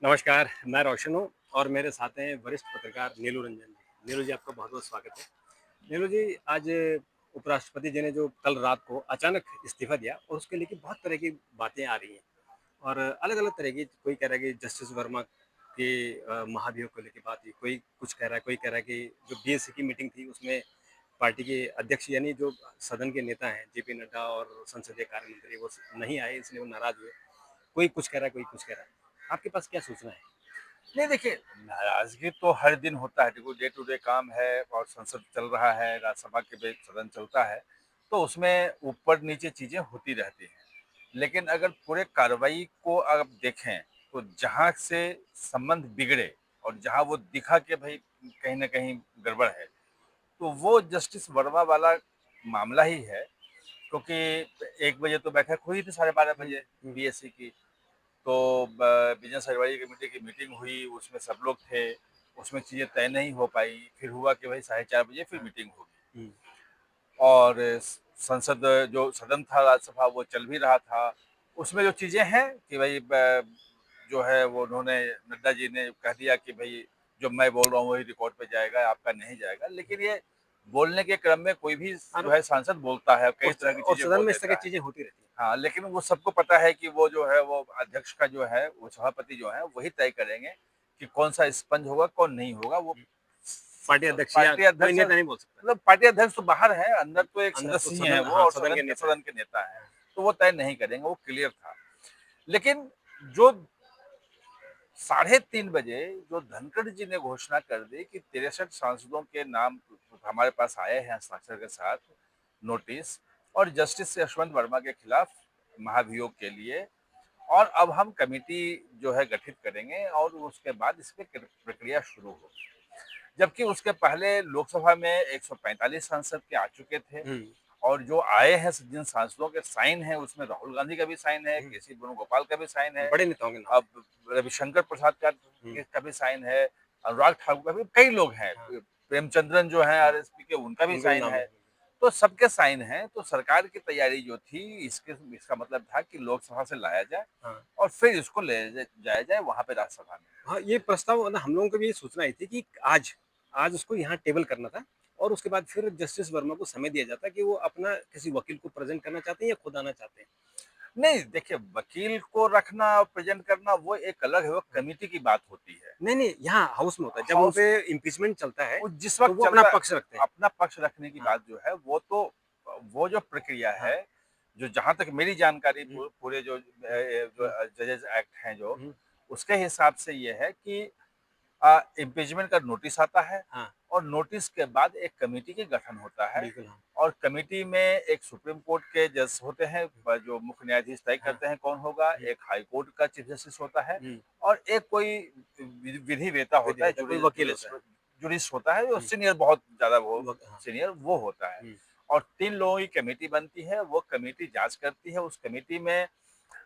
नमस्कार, मैं रोशन हूँ और मेरे साथ हैं वरिष्ठ पत्रकार नीलू रंजन जी। नीलू जी, आपका बहुत-बहुत स्वागत है। नीलू जी, आज उपराष्ट्रपति जी ने जो कल रात को अचानक इस्तीफ़ा दिया और उसके लेके बहुत तरह की बातें आ रही हैं और अलग-अलग तरह की। कोई कह रहा है कि जस्टिस वर्मा के महाभियोग को लेके बात हुई, कोई कुछ कह रहा है, कोई कह रहा है कि जो बीएससी की मीटिंग थी उसमें पार्टी के अध्यक्ष यानी जो सदन के नेता हैं जेपी नड्डा और संसदीय कार्य मंत्री वो नहीं आए, इसलिए वो नाराज़ हुए। कोई कुछ कह रहा है, कोई कुछ कह रहा है। आपके पास क्या सूचना है? नहीं देखिए, नाराजगी तो हर दिन होता है। देखो, डे टू डे काम है और संसद चल रहा है, राज्यसभा के भी सदन चलता है, तो उसमें ऊपर नीचे चीजें होती रहती हैं। लेकिन अगर पूरे कार्रवाई को आप देखें, तो जहां से संबंध बिगड़े और जहां वो दिखा कि भाई कहीं ना कहीं गड़बड़ है, तो वो जस्टिस वर्मा वाला मामला ही है। क्योंकि 1 बजे तो बैठक हुई थी, 12:30 बजे हुँ। बीएससी की। तो बिजनेस एडवाइजरी कमेटी की मीटिंग हुई, उसमें सब लोग थे। उसमें चीज़ें तय नहीं हो पाई। फिर हुआ कि भाई 4:30 बजे फिर हाँ। मीटिंग होगी। हुँ। और संसद जो सदन था, राज्यसभा, वो चल भी रहा था। उसमें जो चीज़ें हैं कि भाई जो है वो उन्होंने, नड्डा जी ने कह दिया कि भाई जो मैं बोल रहा हूँ वही रिकॉर्ड पे जाएगा, आपका नहीं जाएगा। लेकिन ये बोलने के क्रम में कोई भी जो और है सांसद बोलता है, कई तरह की चीज़ें सदन बोल में इस तरह देता की है। चीज़ें होती रहती हैं। हाँ, लेकिन वो सबको पता है कि वो जो है वो अध्यक्ष का जो है वो सभापति जो है वही तय करेंगे कि कौन सा स्पंज होगा, कौन नहीं होगा। वो हुँ। पार्टी अध्यक्ष या पार्टी कोई अध्यक्ष, नेता नहीं बोल सकता। मतलब पार्टी अध्यक्ष तो बाहर है, अंदर हुँ। तो एक अंदर तो सदस्य ही है सदन, वो, हाँ, और सदन सदन के के नेता हैं। सदन के नेता है। तो वो तय नहीं करेंगे, वो क्लियर था। लेकिन जो 3:30 बजे जो धनखड़ जी ने घोषणा कर दी कि 63 सांसदों के नाम हमारे पास आए हैं हस्ताक्षर के साथ नोटिस, और जस्टिस यशवंत वर्मा के खिलाफ महाभियोग के लिए, और अब हम कमेटी जो है गठित करेंगे और उसके बाद इस पे प्रक्रिया शुरू होगी। जबकि उसके पहले लोकसभा में 145 सांसद के आ चुके थे, हुँ। और जो आए हैं, जिन सांसदों के साइन है, उसमें राहुल गांधी का भी साइन है, हुँ। केसी वेणुगोपाल का भी साइन है, बड़े नेताओं के नाम अब हैं। रविशंकर प्रसाद का हुँ। भी साइन है, अनुराग ठाकुर का भी, कई लोग हैं, हाँ, प्रेमचंद्रन जो है हाँ, आरएसपी के, उनका भी उनका भी साइन नाम है। है। तो सबके साइन हैं। तो सरकार की तैयारी जो थी, इसके इसका मतलब था कि लोकसभा से लाया जाए हाँ। और फिर इसको ले जाया जाए वहां पे राज्यसभा में। हाँ, ये प्रस्ताव ना हम लोगों को भी ये सूचना आई थी कि आज आज उसको यहाँ टेबल करना था और उसके बाद फिर जस्टिस वर्मा को समय दिया जाता कि वो अपना किसी वकील को प्रेज़ेंट करना चाहते हैं या खुद आना चाहते हैं। नहीं देखिए, वकील को रखना और प्रेजेंट करना वो एक अलग है, वो हाँ। कमिटी की बात होती है। नहीं, नहीं, यहाँ हाउस में होता है। जब उन हाउस, पे इम्पीचमेंट चलता है, वो जिस तो वक्त वो चल अपना रहा है, पक्ष रखते हैं। अपना पक्ष रखने की हाँ, बात जो है, वो तो वो जो प्रक्रिया हाँ। है, जो जहां तक मेरी जानकारी, हुँ। पूरे जो हुँ। हुँ। जजेस एक्ट हैं जो, हुँ। उसके हिसाब से ये है कि इम्पीचमेंट का नोटिस आता है, हाँ, और नोटिस के बाद एक कमेटी के गठन होता है। बिल्कुल, हाँ। और कमेटी में एक सुप्रीम कोर्ट के जज होते हैं, जो मुख्य न्यायाधीश तय हाँ। करते हैं कौन होगा, हुँ। एक हाई कोर्ट का चीफ जस्टिस होता है, हुँ। और एक कोई विधि वेता होता है, विधि कोई वकील होता है। जुरिस्ट होता है, जो हुँ। सीनियर, बहुत ज्यादा वो हाँ। सीनियर वो होता है। हुँ। और 3 लोगों की कमेटी बनती है, वो कमेटी जांच करती है। उस कमेटी में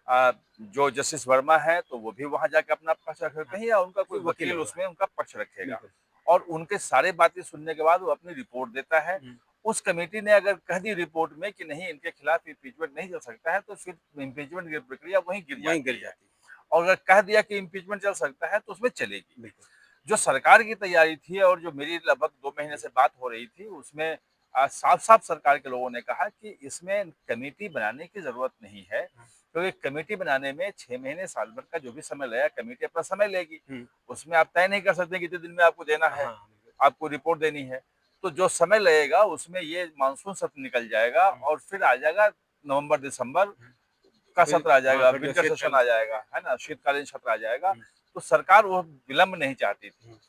जो जस्टिस वर्मा है, तो वो भी वहां जाके अपना पक्ष रख सकते हाँ, हैं, या उनका कोई कोई वकील वकील होगा। उसमें उनका पक्ष रखेगा। बिल्कुल। और उनके सारे बातें सुनने के बाद वो अपनी रिपोर्ट देता है। हुँ। उस कमेटी ने अगर कह दी रिपोर्ट में कि नहीं, इनके खिलाफ इम्पीचमेंट नहीं चल सकता है, तो फिर इम्पीचमेंट की प्रक्रिया वहीं गिर वहीं जाती गिर है। जाती है। और अगर कह दिया कि इम्पीचमेंट चल सकता है, तो उसमें चलेगी। बिल्कुल। जो सरकार की तैयारी थी, और जो मेरी लगभग 2 महीने हुँ। से बात हो रही थी, उसमें साफ साफ सरकार के लोगों ने कहा कि इसमें कमेटी बनाने की जरूरत नहीं है, हाँ। क्योंकि कमेटी बनाने में 6 महीने, साल भर का जो भी समय लगेगा, कमेटी अपना समय लेगी। हुँ। उसमें आप तय नहीं कर सकते कितने दिन में आपको देना है, हाँ, बिल्कुल। आपको रिपोर्ट देनी है। तो जो समय लगेगा, उसमें ये मानसून सत्र निकल जाएगा, हुँ। और फिर आ जाएगा नवंबर दिसंबर का फिर सत्र आ हाँ, जाएगा, फिर जो विंटर सेशन शीतकालीन आ सत्र जाएगा, लगेगा। है ना, शीतकालीन सत्र आ जाएगा। हुँ। तो सरकार वो विलंब नहीं चाहती थी। हुँ।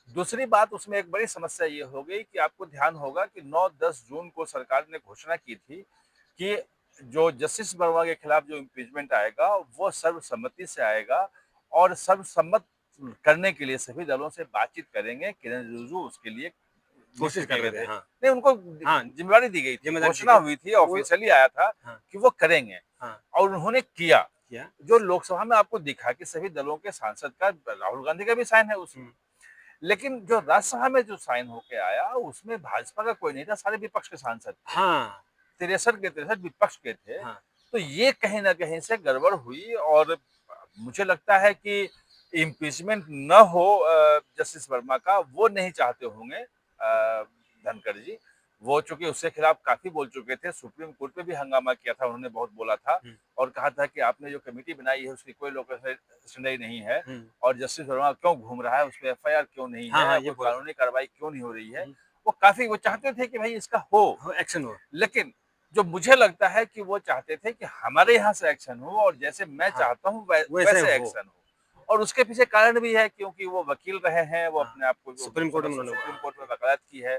दूसरी बात, उसमें एक बड़ी समस्या ये हो गई कि आपको ध्यान होगा कि 9-10 जून को सरकार ने घोषणा की थी कि जो जस्टिस वर्मा के खिलाफ जो इम्पीचमेंट आएगा, वो सर्वसम्मति से आएगा, और सर्वसम्मत करने के लिए सभी दलों से बातचीत करेंगे। किरण रिजिजू उसके लिए नियुक्त कोशिश कर किए रहे गए थे, थे। हाँ। नहीं, उनको हाँ, जिम्मेदारी दी गई थी, ज़िम्मेदारी दी घोषणा गई। हुई थी, वो ऑफिशियली आया था हाँ, कि वो करेंगे, हाँ, और उन्होंने किया। किया। जो लोकसभा में आपको दिखा कि सभी दलों के सांसद का, राहुल गांधी का भी साइन है उसमें। हुँ। लेकिन जो राज्यसभा में जो साइन होके आया, उसमें भाजपा का कोई नहीं था, सारे विपक्ष के सांसद थे। हाँ, 63 के 63 विपक्ष के थे। हाँ। तो ये कहीं न कहीं से गड़बड़ हुई, और मुझे लगता है कि इम्पीचमेंट न हो जस्टिस वर्मा का, वो नहीं चाहते होंगे धनखड़ जी। वो चूँकि उसके खिलाफ काफ़ी बोल चुके थे, सुप्रीम कोर्ट में भी हंगामा किया था, उन्होंने बहुत बोला था हुँ, और कहा था कि आपने जो कमिटी बनाई है उसकी कोई लोकल स्टैंडर्ड नहीं है हुँ। और जस्टिस वर्मा क्यों घूम रहा है, उसपे एफआईआर क्यों नहीं हाँ, हाँ, है, ये कोई बोला था। कानूनी कार्रवाई क्यों नहीं हो रही है। हुँ, वो काफ़ी वो चाहते थे कि भई इसका हो। हाँ, एक्शन हो। लेकिन जो मुझे लगता है कि वो चाहते थे कि हमारे यहाँ से एक्शन हो और जैसे मैं हाँ, चाहता हूँ वैसे वैसे हो। एक्शन हो। और उसके पीछे कारण भी है क्योंकि वो वकील रहे हैं, वो हाँ, अपने आप को सुप्रीम कोर्ट में उन्होंने सुप्रीम हाँ, कोर्ट में वकालत की है।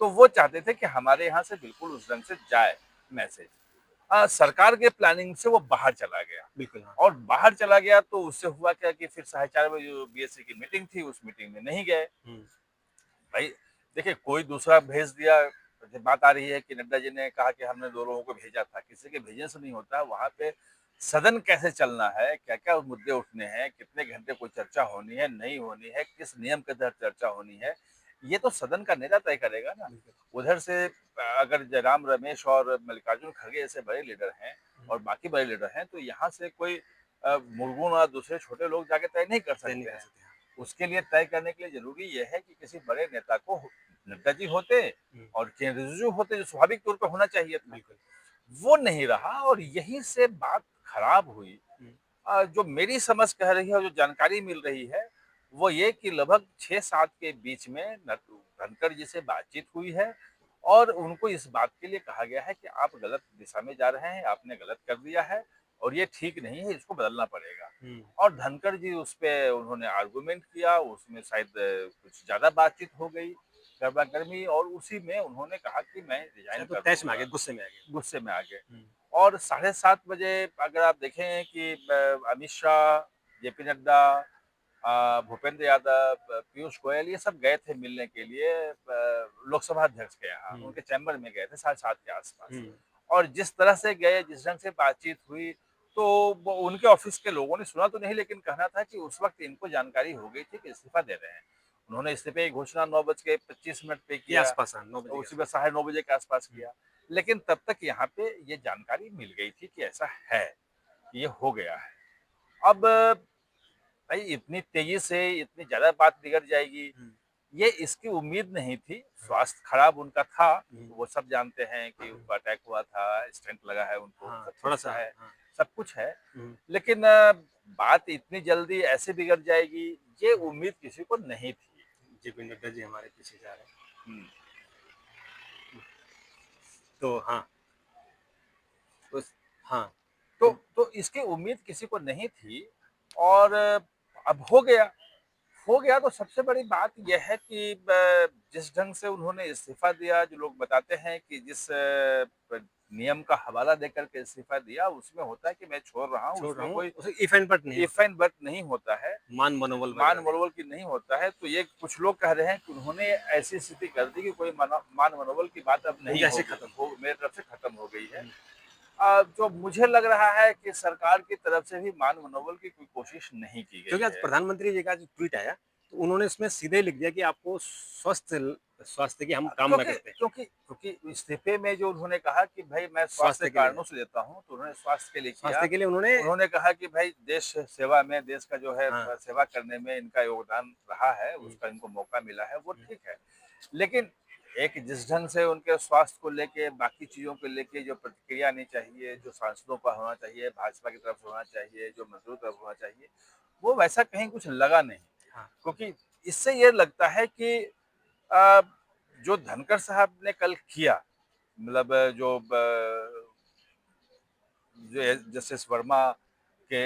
तो वो चाहते थे कि हमारे यहाँ से बिल्कुल उस ढंग से जाए मैसेज। सरकार के प्लानिंग से वो बाहर चला गया बिल्कुल, हाँ। और बाहर चला गया तो उससे हुआ क्या कि फिर 4:30 बजे जो बीएससी की मीटिंग थी, उस मीटिंग में नहीं गए। हुँ, भाई देखिए कोई दूसरा भेज दिया। बात आ रही है कि नड्डा जी ने कहा कि हमने 2 लोगों को भेजा था, किसी के भेजने से नहीं होता। वहाँ पे सदन कैसे चलना है, क्या-क्या मुद्दे उठने हैं, कितने घंटे कोई चर्चा होनी है, नहीं होनी है, किस नियम के तहत चर्चा होनी है, ये तो सदन का नेता तय करेगा ना। बिल्कुल। उधर से अगर जयराम रमेश और मल्लिकार्जुन खड़गे जैसे बड़े लीडर हैं हुँ, और बाकी बड़े लीडर हैं, तो यहाँ से कोई मुर्गून और दूसरे छोटे लोग जाके तय नहीं कर तय नहीं सकते कर हैं। सकते, हाँ। उसके लिए तय करने के लिए ज़रूरी ये है कि किसी बड़े नेता को नड्डा जी होते हुँ, और किरेन रिजिजू होते, जो स्वाभाविक तौर पे होना चाहिए था। बिल्कुल। वो नहीं रहा और यहीं से बात खराब हुई। हुँ, जो मेरी समझ कह रही है और जो जानकारी मिल रही है, वो ये कि लगभग 6-7 के बीच में धनखड़ जी से बातचीत हुई है और उनको इस बात के लिए कहा गया है कि आप गलत दिशा में जा रहे हैं, आपने गलत कर दिया है और ये ठीक नहीं है, इसको बदलना पड़ेगा। हुँ, और धनखड़ जी उस पे उन्होंने आर्गुमेंट किया, उसमें शायद कुछ ज़्यादा बातचीत हो गई, गरमा-गरमी और उसी में उन्होंने कहा कि मैं रिज़ाइन शायद वो कर तैश में आ गए, दूँगा, गुस्से में आ गए। गुस्से में आ गए। हुँ, और 7:30 बजे अगर आप देखें कि अमित शाह, जेपी नड्डा, भूपेंद्र यादव, पीयूष गोयल ये सब गए थे मिलने के लिए लोकसभा अध्यक्ष के यहाँ, हुँ, उनके चैम्बर में गए थे 7:30 के आसपास। हुँ, और जिस तरह से गए, जिस ढंग से बातचीत हुई, तो वो उनके ऑफिस के लोगों ने सुना तो नहीं लेकिन कहना था कि उस वक़्त इनको जानकारी हो गई थी कि इस्तीफ़ा दे रहे हैं। उन्होंने इस्तीफ़े की घोषणा 9:25 पे के किया, आस-पास हाँ, 9 बजे के उसी में आस-पास। 9:30 बजे के आसपास हुँ, किया। लेकिन तब तक यहाँ पे ये जानकारी मिल गई थी कि ऐसा है, ये हो गया है। अब भाई इतनी तेज़ी से इतनी ज़्यादा बात बिगड़ जाएगी, हुँ, ये इसकी उम्मीद नहीं थी। हाँ, स्वास्थ्य खराब उनका था, हुँ, वो सब जानते हैं कि हुँ, उनको अटैक हुआ था, स्टेंट लगा है उनको, हाँ, सब कुछ थोड़ा-सा है, हाँ, सब कुछ है। हुँ, लेकिन बात इतनी जल्दी ऐसे बिगड़ जाएगी, ये उम्मीद किसी को नहीं थी। जेपी नड्डा जी हमारे पीछे जा रहे हैं। हुँ। तो हाँ, उस हाँ, तो तो तो इसकी उम्मीद किसी को नहीं थी और अब हो गया। हो गया तो सबसे बड़ी बात ये है कि जिस ढंग से उन्होंने इस्तीफ़ा दिया, जो लोग बताते हैं कि जिस नियम का हवाला देकर के इस्तीफ़ा दिया, उसमें होता है कि मैं छोड़ रहा हूँ, छोड़ रहा उसमें हूँ, कोई उसे इफ एंड बट नहीं इफ होता, एंड बट नहीं होता है, मान मनोबल मान वगैरह नहीं मनोबल होता। की नहीं होता है। तो ये कुछ लोग कह रहे हैं कि उन्होंने ऐसी स्थिति कर दी कि कोई मान मनोबल की बात अब नहीं पूंजा से होगी, खत्म। हो मेरी तरफ से खत्म हो गई है। हुँ, जो मुझे लग रहा है कि सरकार की तरफ से भी मान मनोबल की कोई कोशिश नहीं की गई क्योंकि आज है। प्रधानमंत्री जी का जो ट्वीट आया, तो उन्होंने उसमें सीधे ही लिख दिया कि आपको स्वास्थ्य की हम कामना क्योंकि करते हैं। क्योंकि क्योंकि इस्तीफे में जो उन्होंने कहा कि भाई मैं स्वास्थ्य स्वास्थ्य के लिए कारणों से देता हूँ, तो उन्होंने स्वास्थ्य के लिए किया। स्वास्थ्य के लिए उन्होंने उन्होंने कहा कि भाई देश सेवा में, देश का जो है हाँ, सेवा करने में इनका योगदान रहा है, हुँ, उसका इनको मौका मिला है, वो हुँ, ठीक है। लेकिन एक जिस ढंग से उनके स्वास्थ्य को लेके, बाकी चीज़ों को लेके जो प्रतिक्रिया आनी चाहिए, जो सांसदों का होना चाहिए, भाजपा की तरफ से होना चाहिए, जो मज़दूरों की तरफ होना चाहिए, वो वैसा कहीं कुछ लगा नहीं। हाँ, क्योंकि इससे ये लगता है कि अ, जो धनखड़ साहब ने कल किया, मतलब जो जस्टिस वर्मा के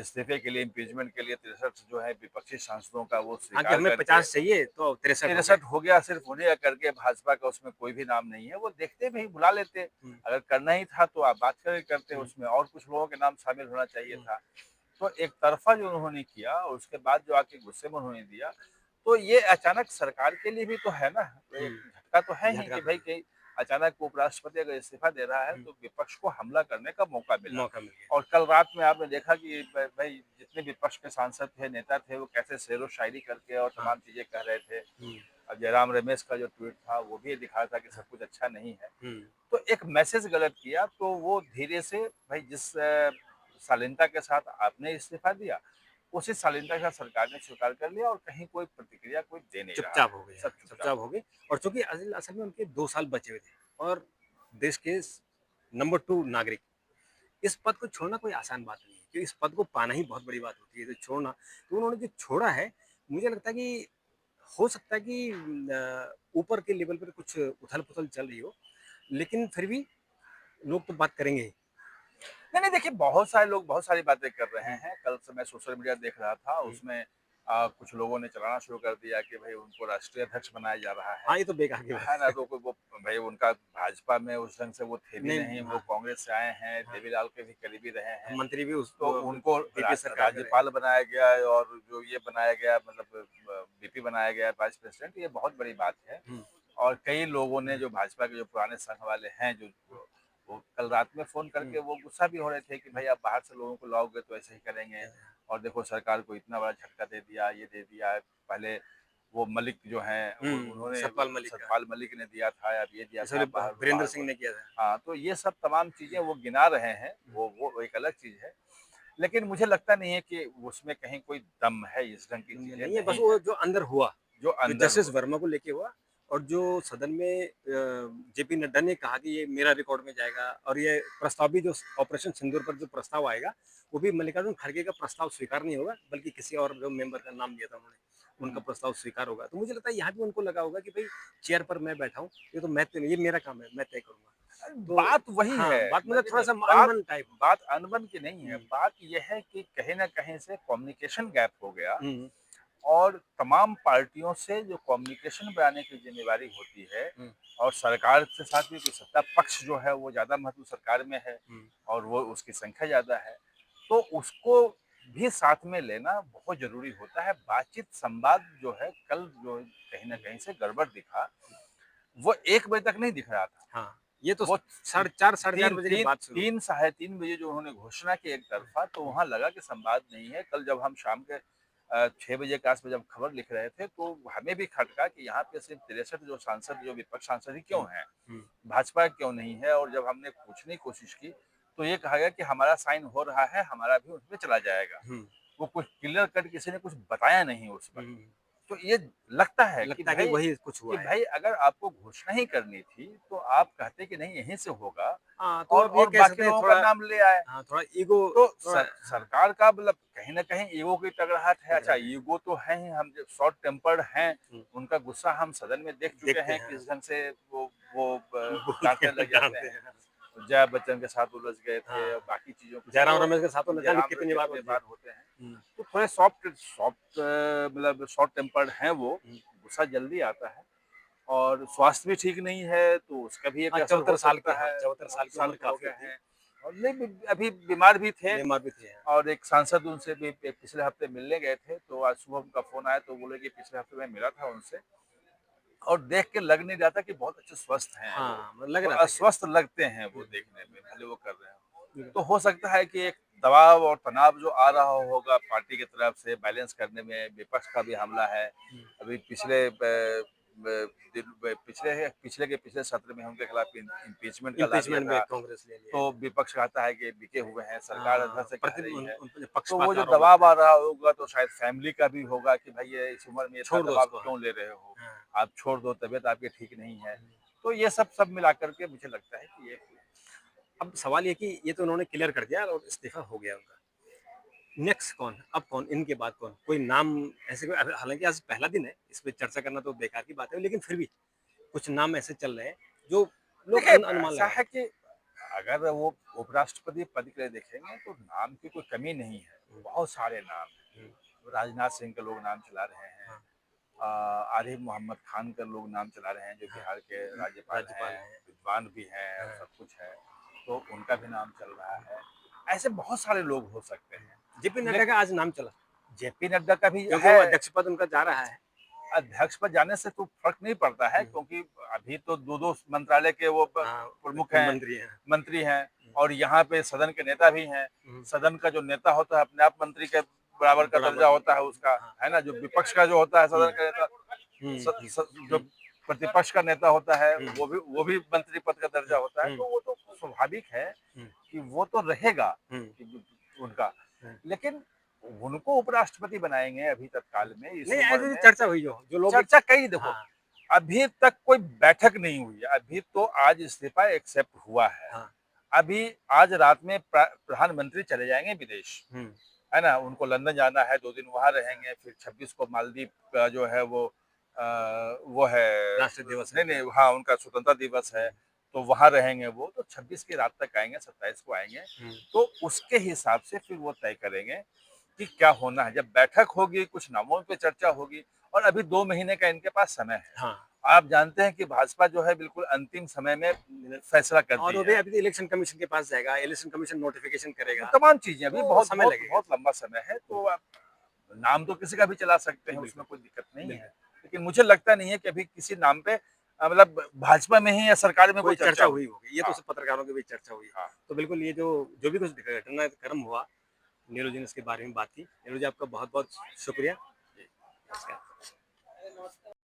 इस्तीफे के लिए, इम्पीचमेंट के लिए 63 जो है विपक्षी सांसदों का वो हाँ, कि स्वीकार हमें करके 50 चाहिए तो 63 हो गए। 63 हो गया, सिर्फ उन्हें करके भाजपा का उसमें कोई भी नाम नहीं है, वो देखते भी बुला लेते। हुँ, अगर करना ही था तो आप बात करते हुँ, उसमें और कुछ लोगों के नाम शामिल होना चाहिए हुँ, था। तो एक तरफ़ा जो उन्होंने किया और उसके बाद जो आके गुस्से में उन्होंने दिया, तो ये अचानक सरकार के लिए भी तो है ना, एक हुँ, झटका तो है ही झटका कि तो भाई है, कहीं अचानक उपराष्ट्रपति अगर इस्तीफ़ा दे रहा है, हुँ, तो विपक्ष को हमला करने का मौका मिला। मौका मिल गया। और कल रात में आपने देखा कि भ भई जितने विपक्ष के सांसद थे, नेता थे, वो कैसे शेरो-शायरी करके और हाँ, तमाम चीज़ें कह रहे थे। हुँ, जयराम रमेश का जो ट्वीट था, वो भी ये दिखा रहा था कि हाँ, सब कुछ अच्छा नहीं है। हुँ, तो एक मैसेज गलत किया, तो वो धीरे से भाई जिस शालीनता के साथ आपने इस्तीफ़ा दिया, उसी शालीनता के साथ सरकार ने स्वीकार कर लिया और कहीं कोई प्रतिक्रिया कोई दे नहीं रहा चुपचाप है, हो गए, सब चुपचाप चुपचाप हो हो गए। गए। और चूँकि असल असल में उनके 2 साल बचे हुए थे और देश के नंबर 2 नागरिक, इस पद को छोड़ना कोई आसान बात नहीं है, क्योंकि इस पद को पाना ही बहुत बड़ी बात होती है, तो छोड़ना, तो उन्होंने जो छोड़ा है, मुझे लगता है कि हो सकता है कि ऊपर के लेवल पर कुछ उथल-पुथल चल रही हो, लेकिन फिर भी लोग तो बात करेंगे ही। नहीं, नहीं देखिए बहुत सारे लोग बहुत सारी बातें कर रहे हुँ, हैं। कल से मैं सोशल मीडिया देख रहा था हुँ। उसमें कुछ लोगों ने चलाना शुरू कर दिया कि भई उनको राष्ट्रीय अध्यक्ष बनाया जा रहा हाँ, ये तो बेकार की है ना? बात है। तो कोई वो भई उनका भाजपा में उस ढंग से वो थे भी नहीं, नहीं, वो हाँ, कांग्रेस से आए हैं, हाँ, देवीलाल के भी करीबी रहे हैं। मंत्री भी उस तो उनको बीपीए सरकार में रहे। राज्यपाल बनाया गया है और जो ये बनाया गया मतलब वीपी बनाया गया है वाइस प्रेसिडेंट ये बहुत बड़ी बात है। हुँ, और कई लोगों ने हुँ, जो भाजपा के जो पुराने संघ वाले हैं जो वो कल रात में फ़ोन हुँ, करके वो गुस्सा भी हो रहे थे कि हुँ, भाई आप बाहर से लोगों को लाओगे तो ऐसे ही करेंगे और देखो सरकार को इतना बड़ा झटका दे दिया, ये दे दिया। पहले वो मलिक जो हैं वो हुँ, उन्होंने सतपाल मलिक का। सतपाल मलिक ने दिया था, अब ये दिया जैसे था, वाले बाहर वीरेंद्र बाहर सिंह ने किया था। हाँ, तो ये सब तमाम चीज़ें वो गिना रहे हैं, हुँ, वो एक अलग चीज़ है। लेकिन मुझे लगता नहीं है कि उसमें कहीं कोई दम है, इस ढंग की चीज़ें नहीं है, बस नहीं वो है, जो अंदर हुआ, जो जो अंदर जस्टिस हुआ। वर्मा को लेके हुआ और जो सदन में जेपी नड्डा ने कहा कि ये मेरा रिकॉर्ड में जाएगा और ये प्रस्ताव भी जो ऑपरेशन सिंदूर पर जो प्रस्ताव आएगा, वो भी मल्लिकार्जुन खड़गे का प्रस्ताव स्वीकार नहीं होगा, बल्कि किसी और जो मेंबर का नाम दिया था उन्होंने, उनका हुँ। प्रस्ताव स्वीकार होगा। तो मुझे लगता है यहाँ भी उनको लगा होगा कि भई चेयर पर मैं बैठा हूँ, ये तो ये मेरा काम है, मैं तय करूँगा। तो बात वही हाँ, है, बात मतलब देखिए थोड़ा-सा बात अनबन टाइप। बात अनबन की नहीं है, हुँ, बात ये है कि कहीं न कहीं से कम्युनिकेशन गैप हो गया हुँ, और तमाम पार्टियों से जो कम्युनिकेशन बनाने की ज़िम्मेवारी होती है हुँ, और सरकार के साथ भी कोई सत्ता पक्ष जो है वो ज़्यादा महत्व सरकार में है हुँ, और वो उसकी संख्या ज़्यादा है, तो उसको भी साथ में लेना बहुत ज़रूरी होता है। बातचीत संवाद जो है कल जो कहीं न हुँ। कहीं से गड़बड़ दिखा, वो 1 बजे तक नहीं दिख रहा था। हाँ, ये तो वो साढ़े 4 साढ़े 4 3 बजे के 3 बाद शुरू हुई। 3 साढ़े 3 बजे जो उन्होंने घोषणा की एक तरफ़ा तो हुँ, वहाँ लगा कि संवाद नहीं है। कल जब हम शाम के 6 बजे के आस-पास जब खबर लिख रहे थे तो हमें भी खटका कि यहाँ पे सिर्फ़ 63 जो सांसद जो विपक्ष सांसद ही क्यों हुँ, हैं? हुँ, भाजपा क्यों नहीं है? और जब हमने पूछने की कोशिश की तो ये कहा गया कि हमारा साइन हो रहा है, हमारा भी उसमें चला जाएगा। हुँ, वो कुछ क्लियर कट किसी ने कुछ बताया नहीं उस हुँ, वक़्त। हुँ। तो ये लगता है लगता है कि वही कुछ हुआ है। भाई अगर आपको घोषणा ही करनी थी, तो आप कहते कि नहीं यहीं से होगा हाँ, तो अब ये और कह बाकी सकते हैं लोगों का थोड़ा। नाम ले आए। हाँ, थोड़ा ईगो। तो थोड़ा हाँ, सरकार का मतलब कहीं न कहीं ईगो की टकराहट है। दिख अच्छा रहा है। ईगो तो है ही, हम जो शॉर्ट टेम्पर्ड हैं, हुँ, उनका गुस्सा हम सदन में देख चुके देखते हैं, हैं, किस ढंग से वो बोलते डाँटने हैं, लग जाते डाँटते हैं। हैं। जया बच्चन के साथ उलझ गए थे और हाँ, बाकी चीज़ों के जयराम तो रमेश के साथ तो न जाने जयराम कितनी बार कितने उलझे। बार होते हैं। हुँ, तो थोड़े सॉफ्ट सॉफ्ट मतलब शॉर्ट टेम्पर्ड हैं वो, हुँ। गुस्सा जल्दी आता है और स्वास्थ्य भी ठीक नहीं है, तो उसका भी एक हाँ, असर हो 74 साल के, सकता हाँ, है। 74 साल 74 की साल उम्र के हो काफ़ी गए होती है। हैं और नहीं अभी बीमार भी थे बीमार भी थे। हाँ। और एक सांसद उनसे भी पिछले हफ्ते मिलने गए थे, तो आज सुबह उनका फ़ोन आया तो बोले कि पिछले हफ्ते मैं मिला था उनसे और देख के लग नहीं रहा था कि बहुत अच्छे स्वस्थ हैं वो। हाँ, मतलब लग वो रहा था कि अस्वस्थ लगते हैं वो हुँ, देखने में, भले वो कर रहे हों। हुँ, तो हो सकता है कि एक दबाव और तनाव जो आ रहा होगा पार्टी की तरफ से बैलेंस करने में, विपक्ष का भी हमला है। हुँ। अभी पिछले ब ब दिन ब पिछले के पिछले सत्र में उनके खिलाफ इम्पीचमेंट का ला दिया इम्पीचमेंट में था। कांग्रेस ले लिया। तो विपक्ष कहता है कि बिके हुए हैं, सरकार अंदर हाँ, से कह प्रति रही उन है। उन पे तो पक्षपात वो का जो आरोप लगता दबाव है। आ रहा होगा तो शायद फैमिली का भी होगा कि भाई ये इस उम्र में इतना छोड़ दो दबाव उसको। हाँ, क्यों ले रहे हो? हाँ। आप छोड़ दो, तबीयत आपकी ठीक नहीं है। हुँ। तो ये सब मिला कर के मुझे लगता है कि ये अब सवाल ये कि ये तो उन्होंने क्लियर कर दिया और इस्तीफ़ा हो गया उनका। नेक्स्ट कौन? अब कौन? इनके बाद कौन? कोई नाम ऐसे कोई हालाँकि आज पहला दिन है, इस पे चर्चा करना तो बेकार की बात है, लेकिन फिर भी कुछ नाम ऐसे चल रहे हैं, जो लोग देखिए अनुमान ऐसा लगा रहे है हैं। कि अगर वो उपराष्ट्रपति पद के लिए देखेंगे तो नाम की कोई कमी नहीं है। हुँ, बहुत सारे नाम हुँ, हैं। राजनाथ सिंह के लोग नाम चला रहे हैं। हाँ, आरिफ मोहम्मद खान का लोग नाम चला रहे हैं जो हाँ, बिहार के राज्यपाल हैं, राज्यपाल हैं। विद्वान भी हैं और हाँ, सब कुछ है। तो उनका भी नाम चल रहा है। ऐसे बहुत सारे लोग हो सकते हैं। जेपी नड्डा का लेकिन आज नाम चला, जेपी नड्डा का भी क्योंकि है। वो अध्यक्ष पद उनका जा रहा है। अध्यक्ष पर जाने से तो फ़र्क नहीं पड़ता है हुँ, क्योंकि अभी तो 2-2 मंत्रालय के वो हाँ, प्रमुख हैं, मंत्री हैं। मंत्री हैं हुँ, और यहाँ पे सदन के नेता भी हैं। हुँ, सदन का जो नेता होता है अपने आप मंत्री के बराबर का दर्जा बराबर। होता है उसका, हाँ, है ना? जो विपक्ष का जो होता है हुँ, सदन का नेता हुँ, स हुँ, स जो हुँ, प्रतिपक्ष का नेता होता है हुँ, वो भी मंत्री पद का दर्जा हुँ, होता है। हुँ, तो वो तो स्वाभाविक है हुँ, कि वो तो रहेगा हुँ, कि उनका। हुँ, लेकिन उनको उपराष्ट्रपति बनाएंगे अभी तत्काल में इस नहीं, उम्र ऐसे जो में। चर्चा हुई जो लोग भी। चर्चा कई देखो, हाँ, अभी तक कोई बैठक नहीं हुई है, अभी तो आज इस्तीफा एक्सेप्ट हुआ है। हाँ। अभी आज रात में प्रधानमंत्री चले जाएंगे विदेश, हुँ, है ना? उनको लंदन जाना है, 2 दिन वहाँ रहेंगे, फिर 26 को मालदीव का जो है वो है, राष्ट्र दिवस है। नहीं, नहीं, हाँ, उनका स्वतंत्रता दिवस है, हुँ, तो वहाँ रहेंगे वो, तो 26 की रात तक आएँगे, 27 को आएँगे। हुँ, तो उसके हिसाब से फिर वो तय करेंगे कि क्या होना है। जब बैठक होगी, कुछ नामों पे चर्चा होगी और अभी 2 महीने का इनके पास समय है। हाँ। आप जानते हैं कि भाजपा जो है बिल्कुल अंतिम समय में फैसला और करती वो भी है। अभी तो इलेक्शन कमीशन के पास जाएगा, इलेक्शन कमीशन नोटिफ़िकेशन वो करेगा, तमाम चीज़ें अभी तो बहुत समय बहुत लगेगा। बहुत लंबा समय है, हुँ, तो आप नाम तो किसी का भी चला सकते जी, हैं, बिल्कुल, उसमें कोई दिक्कत नहीं है। बिल्कुल। लेकिन मुझे लगता नहीं है कि अभी किसी नाम पे मतलब भाजपा में ही या सरकार में कोई कोई चर्चा चर्चा हुई हुई हो। होगी, ये तो हाँ, सब पत्रकारों की भी चर्चा हुई। हाँ। तो बिल्कुल ये जो भी कुछ घटनाक्रम हुआ, नीरज जी ने इसके बारे में बात की। नीरज जी आपका बहुत-बहुत शुक्रिया। जी। नमस्कार।